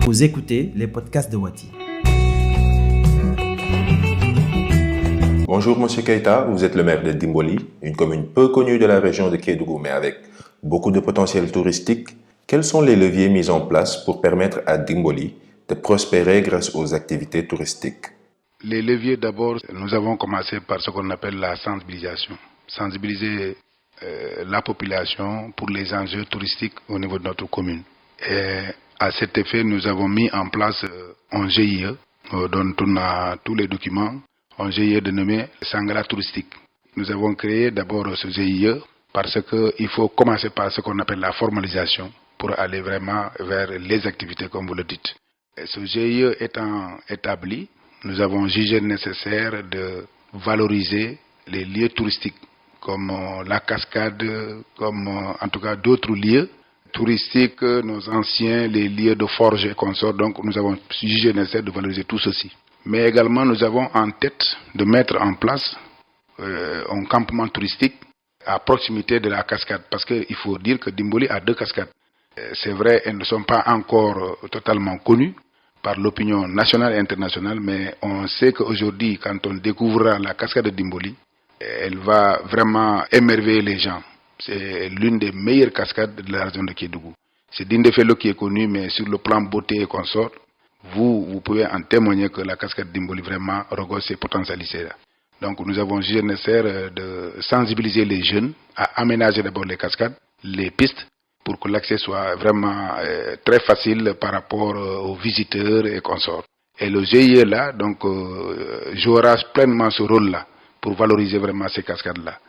Vous écoutez les podcasts de Wati. Bonjour Monsieur Keita, vous êtes le maire de Dimboli, une commune peu connue de la région de Kédougou mais avec beaucoup de potentiel touristique. Quels sont les leviers mis en place pour permettre à Dimboli de prospérer grâce aux activités touristiques? Les leviers, d'abord, nous avons commencé par ce qu'on appelle la sensibilisation. Sensibiliser la population pour les enjeux touristiques au niveau de notre commune. Et à cet effet, nous avons mis en place un GIE dont on a tous les documents, un GIE dénommé Sangara Touristique. Nous avons créé d'abord ce GIE parce qu'il faut commencer par ce qu'on appelle la formalisation pour aller vraiment vers les activités comme vous le dites. Et ce GIE étant établi, nous avons jugé nécessaire de valoriser les lieux touristiques comme la cascade, comme en tout cas d'autres lieux touristiques, nos anciens, les lieux de forge et consorts. Donc nous avons jugé nécessaire de valoriser tout ceci. Mais également nous avons en tête de mettre en place un campement touristique à proximité de la cascade. Parce qu'il faut dire que Dimboli a 2 cascades. C'est vrai, elles ne sont pas encore totalement connues par l'opinion nationale et internationale, mais on sait qu'aujourd'hui, quand on découvrira la cascade de Dimboli, elle va vraiment émerveiller les gens. C'est l'une des meilleures cascades de la région de Kédougou. C'est Dindefelo qui est connu, mais sur le plan beauté et consort, vous pouvez en témoigner que la cascade de Dimboli vraiment regorge ses potentialités. Donc nous avons jugé nécessaire de sensibiliser les jeunes à aménager d'abord les cascades, les pistes, pour que l'accès soit vraiment très facile par rapport aux visiteurs et consorts. Et le GIE là, donc, jouera pleinement ce rôle-là pour valoriser vraiment ces cascades-là.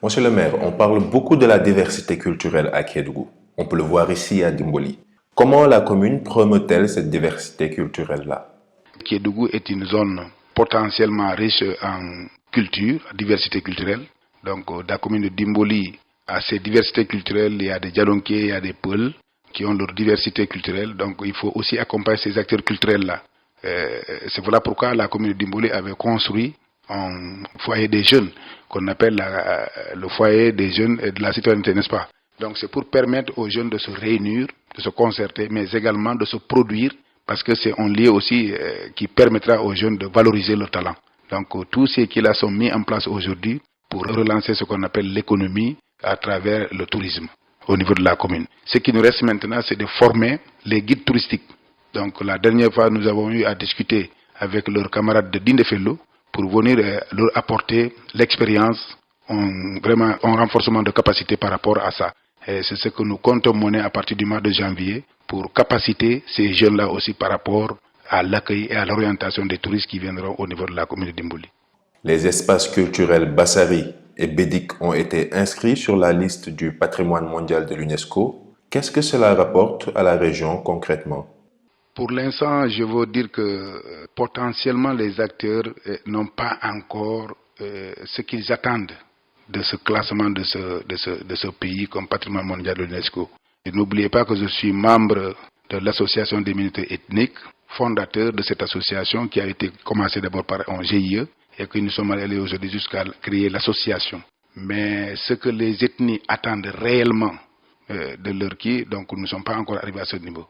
Monsieur le maire, on parle beaucoup de la diversité culturelle à Kédougou. On peut le voir ici à Dimboli. Comment la commune promeut-elle cette diversité culturelle-là? Kédougou est une zone potentiellement riche en culture, diversité culturelle. Donc, la commune de Dimboli a ces diversités culturelles. Il y a des Djalonké, il y a des Peuls qui ont leur diversité culturelle. Donc, il faut aussi accompagner ces acteurs culturels-là. C'est voilà pourquoi la commune de Dimboli avait construit un foyer des jeunes qu'on appelle le foyer des jeunes et de la citoyenneté, n'est-ce pas? Donc c'est pour permettre aux jeunes de se réunir, de se concerter, mais également de se produire, parce que c'est un lieu aussi qui permettra aux jeunes de valoriser leur talent. Donc tous ces qui là sont mis en place aujourd'hui pour relancer ce qu'on appelle l'économie à travers le tourisme au niveau de la commune. Ce qui nous reste maintenant, c'est de former les guides touristiques. Donc la dernière fois, nous avons eu à discuter avec leurs camarades de Dindefelo pour venir leur apporter l'expérience, vraiment un renforcement de capacité par rapport à ça. Et c'est ce que nous comptons mener à partir du mois de janvier pour capaciter ces jeunes-là aussi par rapport à l'accueil et à l'orientation des touristes qui viendront au niveau de la commune de Dimboli. Les espaces culturels Bassari et Bédik ont été inscrits sur la liste du patrimoine mondial de l'UNESCO. Qu'est-ce que cela rapporte à la région concrètement? Pour l'instant, je veux dire que potentiellement les acteurs n'ont pas encore ce qu'ils attendent de ce classement de ce pays comme patrimoine mondial de l'UNESCO. Et n'oubliez pas que je suis membre de l'association des minorités ethniques, fondateur de cette association qui a été commencée d'abord par un GIE et que nous sommes allés aujourd'hui jusqu'à créer l'association. Mais ce que les ethnies attendent réellement de leur qui, donc nous ne sommes pas encore arrivés à ce niveau.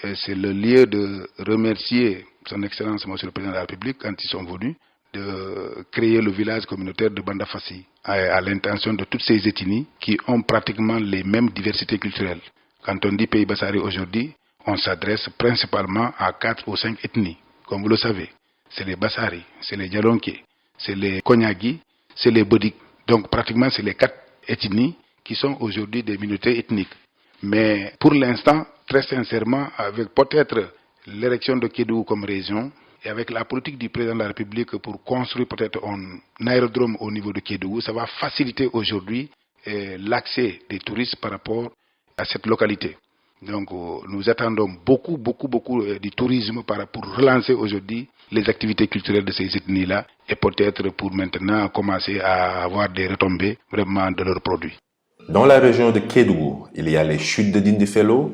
Et c'est le lieu de remercier son Excellence, Monsieur le Président de la République, quand ils sont venus, de créer le village communautaire de Bandafassi, à l'intention de toutes ces ethnies qui ont pratiquement les mêmes diversités culturelles. Quand on dit Pays Bassari aujourd'hui, on s'adresse principalement à 4 ou 5 ethnies, comme vous le savez. C'est les Bassari, c'est les Djalonké, c'est les Konyagi, c'est les Bodik. Donc pratiquement c'est les 4 ethnies qui sont aujourd'hui des minorités ethniques. Mais pour l'instant, très sincèrement, avec peut-être l'érection de Kédougou comme région et avec la politique du président de la République pour construire peut-être un aérodrome au niveau de Kédougou, ça va faciliter aujourd'hui l'accès des touristes par rapport à cette localité. Donc nous attendons beaucoup du tourisme pour relancer aujourd'hui les activités culturelles de ces ethnies-là et peut-être pour maintenant commencer à avoir des retombées vraiment de leurs produits. Dans la région de Kédougou, il y a les chutes de Dindefelo,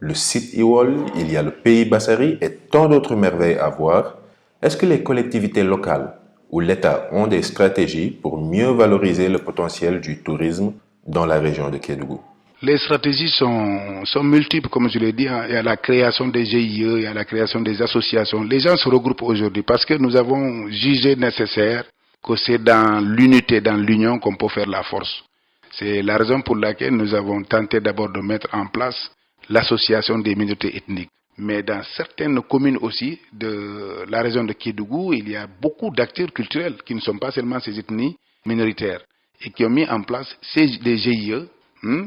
le site Iwol, il y a le pays Bassari et tant d'autres merveilles à voir. Est-ce que les collectivités locales ou l'État ont des stratégies pour mieux valoriser le potentiel du tourisme dans la région de Kédougou? Les stratégies sont multiples, comme je l'ai dit. Il y a la création des GIE, il y a la création des associations. Les gens se regroupent aujourd'hui parce que nous avons jugé nécessaire que c'est dans l'unité, dans l'union qu'on peut faire la force. C'est la raison pour laquelle nous avons tenté d'abord de mettre en place l'association des minorités ethniques. Mais dans certaines communes aussi de la région de Kédougou, il y a beaucoup d'acteurs culturels qui ne sont pas seulement ces ethnies minoritaires et qui ont mis en place des GIE,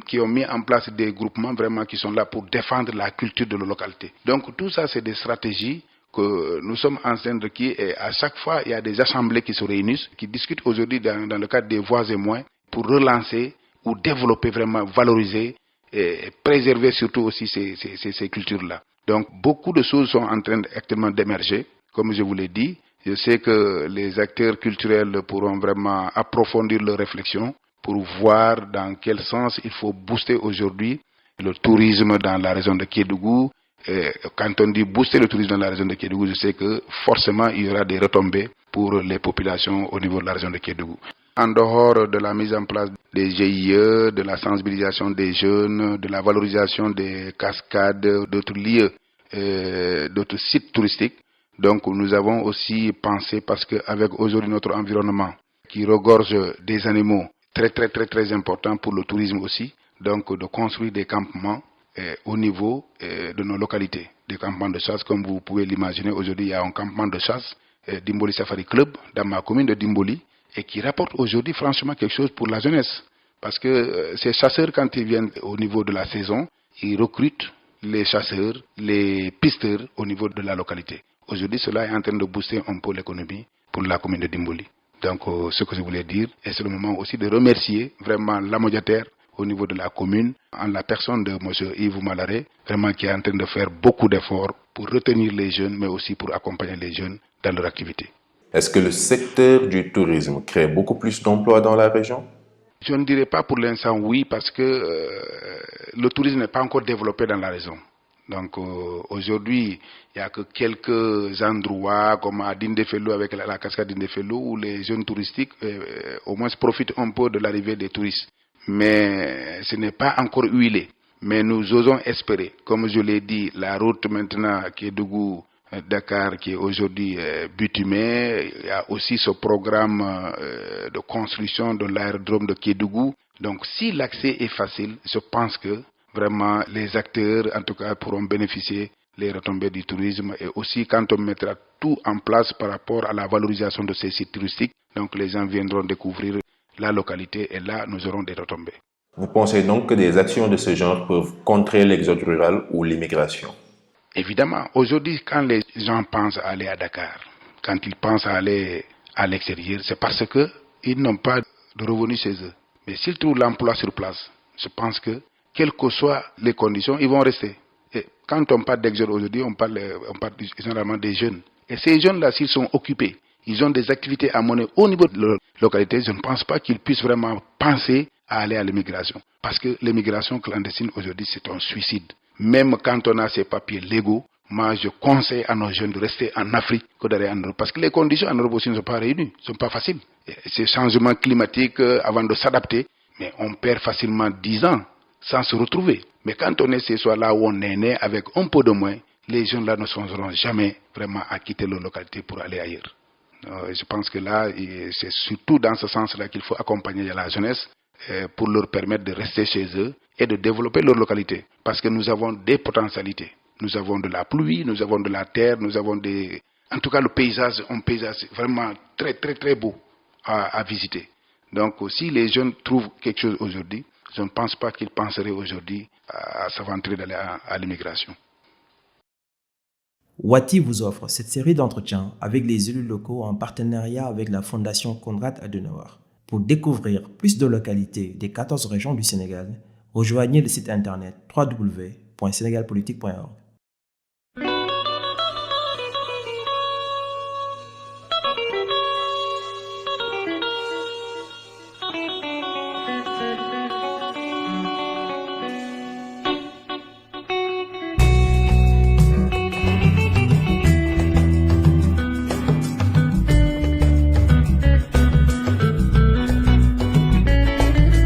qui ont mis en place des groupements vraiment qui sont là pour défendre la culture de la localité. Donc tout ça, c'est des stratégies que nous sommes en train de qui, et à chaque fois, il y a des assemblées qui se réunissent, qui discutent aujourd'hui dans le cadre des voix et moyens pour relancer ou développer vraiment, valoriser et préserver surtout aussi ces cultures-là. Donc beaucoup de choses sont en train actuellement d'émerger, comme je vous l'ai dit. Je sais que les acteurs culturels pourront vraiment approfondir leurs réflexions pour voir dans quel sens il faut booster aujourd'hui le tourisme dans la région de Kédougou. Et quand on dit booster le tourisme dans la région de Kédougou, je sais que forcément il y aura des retombées pour les populations au niveau de la région de Kédougou. En dehors de la mise en place des GIE, de la sensibilisation des jeunes, de la valorisation des cascades, d'autres lieux, d'autres sites touristiques, donc nous avons aussi pensé, parce qu'avec aujourd'hui notre environnement qui regorge des animaux très importants pour le tourisme aussi, donc de construire des campements au niveau de nos localités, des campements de chasse. Comme vous pouvez l'imaginer, aujourd'hui il y a un campement de chasse, Dimboli Safari Club, dans ma commune de Dimboli, et qui rapporte aujourd'hui franchement quelque chose pour la jeunesse. Parce que ces chasseurs, quand ils viennent au niveau de la saison, ils recrutent les chasseurs, les pisteurs au niveau de la localité. Aujourd'hui, cela est en train de booster un peu l'économie pour la commune de Dimboli. Donc, ce que je voulais dire, et c'est le moment aussi de remercier vraiment l'amodiataire au niveau de la commune, en la personne de M. Yves Malaré, vraiment qui est en train de faire beaucoup d'efforts pour retenir les jeunes, mais aussi pour accompagner les jeunes dans leur activité. Est-ce que le secteur du tourisme crée beaucoup plus d'emplois dans la région? Je ne dirais pas pour l'instant oui, parce que le tourisme n'est pas encore développé dans la région. Donc aujourd'hui, il n'y a que quelques endroits comme à Dindéfelo avec la cascade Dindéfelo où les jeunes touristiques au moins profitent un peu de l'arrivée des touristes. Mais ce n'est pas encore huilé. Mais nous osons espérer, comme je l'ai dit, la route maintenant Kédougou-Dakar qui est aujourd'hui bitumée, il y a aussi ce programme de construction de l'aérodrome de Kédougou. Donc si l'accès est facile, je pense que vraiment les acteurs en tout cas pourront bénéficier les retombées du tourisme, et aussi quand on mettra tout en place par rapport à la valorisation de ces sites touristiques, donc les gens viendront découvrir la localité et là nous aurons des retombées. Vous pensez donc que des actions de ce genre peuvent contrer l'exode rural ou l'immigration? Évidemment, aujourd'hui quand les gens pensent à aller à Dakar, quand ils pensent à aller à l'extérieur, c'est parce qu'ils n'ont pas de revenus chez eux. Mais s'ils trouvent l'emploi sur place, je pense que quelles que soient les conditions, ils vont rester. Et quand on parle d'exode aujourd'hui, on parle généralement des jeunes. Et ces jeunes-là, s'ils sont occupés, ils ont des activités à mener au niveau de leur localité, je ne pense pas qu'ils puissent vraiment penser à aller à l'immigration. Parce que l'immigration clandestine aujourd'hui, c'est un suicide. Même quand on a ces papiers légaux, moi je conseille à nos jeunes de rester en Afrique que d'aller en Europe. Parce que les conditions en Europe aussi ne sont pas réunies, ne sont pas faciles. Et ces changements climatiques, avant de s'adapter, mais on perd facilement 10 ans sans se retrouver. Mais quand on est ce soir là où on est né avec un peu de moins, les jeunes là ne songeront jamais vraiment à quitter leur localité pour aller ailleurs. Je pense que là, c'est surtout dans ce sens-là qu'il faut accompagner la jeunesse pour leur permettre de rester chez eux et de développer leur localité. Parce que nous avons des potentialités. Nous avons de la pluie, nous avons de la terre, nous avons des... En tout cas, le paysage, un paysage vraiment très beau à visiter. Donc, si les jeunes trouvent quelque chose aujourd'hui, je ne pense pas qu'ils penseraient aujourd'hui à s'aventurer d'aller à l'immigration. Wati vous offre cette série d'entretiens avec les élus locaux en partenariat avec la Fondation Konrad Adenauer. Pour découvrir plus de localités des 14 régions du Sénégal, rejoignez le site internet www.senegalpolitique.org.